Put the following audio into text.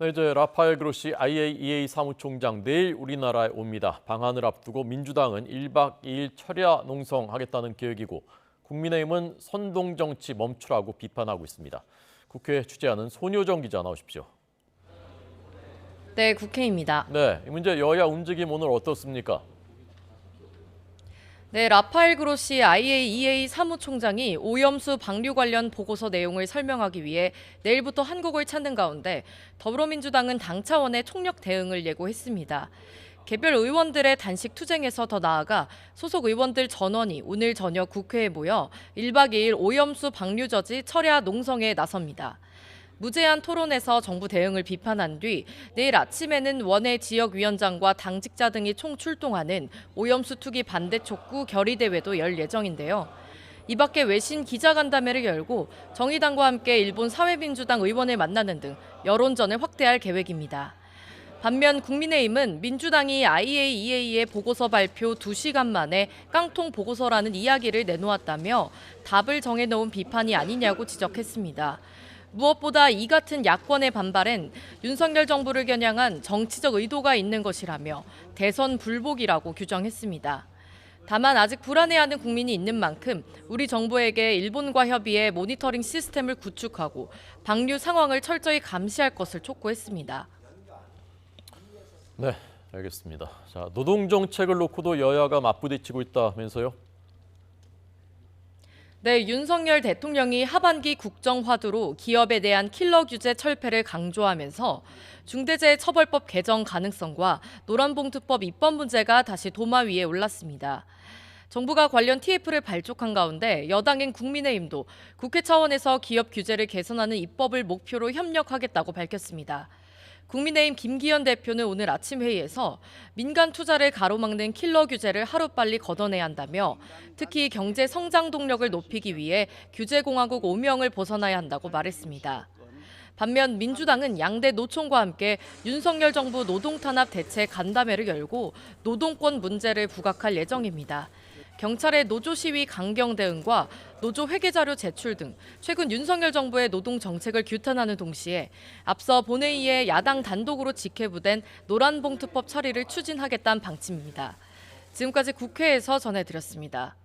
네, 이제 라파엘 그로시 IAEA 사무총장 내일 우리나라에 옵니다. 방한을 앞두고 민주당은 1박 2일 철야 농성하겠다는 계획이고 국민의힘은 선동 정치 멈추라고 비판하고 있습니다. 국회 취재하는 손효정 기자 나오십시오. 네, 국회입니다. 네, 이 문제 여야 움직임 오늘 어떻습니까? 네, 라파엘 그로시 IAEA 사무총장이 오염수 방류 관련 보고서 내용을 설명하기 위해 내일부터 한국을 찾는 가운데 더불어민주당은 당 차원의 총력 대응을 예고했습니다. 개별 의원들의 단식 투쟁에서 더 나아가 소속 의원들 전원이 오늘 저녁 국회에 모여 1박 2일 오염수 방류 저지 철야 농성에 나섭니다. 무제한 토론에서 정부 대응을 비판한 뒤 내일 아침에는 원외 지역위원장과 당직자 등이 총출동하는 오염수 투기 반대 촉구 결의대회도 열 예정인데요. 이 밖에 외신 기자간담회를 열고 정의당과 함께 일본 사회민주당 의원을 만나는 등 여론전을 확대할 계획입니다. 반면 국민의힘은 민주당이 IAEA의 보고서 발표 2시간 만에 깡통 보고서라는 이야기를 내놓았다며 답을 정해놓은 비판이 아니냐고 지적했습니다. 무엇보다 이 같은 야권의 반발엔 윤석열 정부를 겨냥한 정치적 의도가 있는 것이라며 대선 불복이라고 규정했습니다. 다만 아직 불안해하는 국민이 있는 만큼 우리 정부에게 일본과 협의해 모니터링 시스템을 구축하고 방류 상황을 철저히 감시할 것을 촉구했습니다. 네, 알겠습니다. 자, 노동 정책을 놓고도 여야가 맞부딪히고 있다면서요? 네, 윤석열 대통령이 하반기 국정 화두로 기업에 대한 킬러 규제 철폐를 강조하면서 중대재해처벌법 개정 가능성과 노란봉투법 입법 문제가 다시 도마 위에 올랐습니다. 정부가 관련 TF를 발족한 가운데 여당인 국민의힘도 국회 차원에서 기업 규제를 개선하는 입법을 목표로 협력하겠다고 밝혔습니다. 국민의힘 김기현 대표는 오늘 아침 회의에서 민간 투자를 가로막는 킬러 규제를 하루빨리 걷어내야 한다며 특히 경제 성장 동력을 높이기 위해 규제공화국 오명을 벗어나야 한다고 말했습니다. 반면 민주당은 양대 노총과 함께 윤석열 정부 노동탄압 대책 간담회를 열고 노동권 문제를 부각할 예정입니다. 경찰의 노조 시위 강경 대응과 노조 회계 자료 제출 등 최근 윤석열 정부의 노동 정책을 규탄하는 동시에 앞서 본회의에 야당 단독으로 직회부된 노란봉투법 처리를 추진하겠다는 방침입니다. 지금까지 국회에서 전해드렸습니다.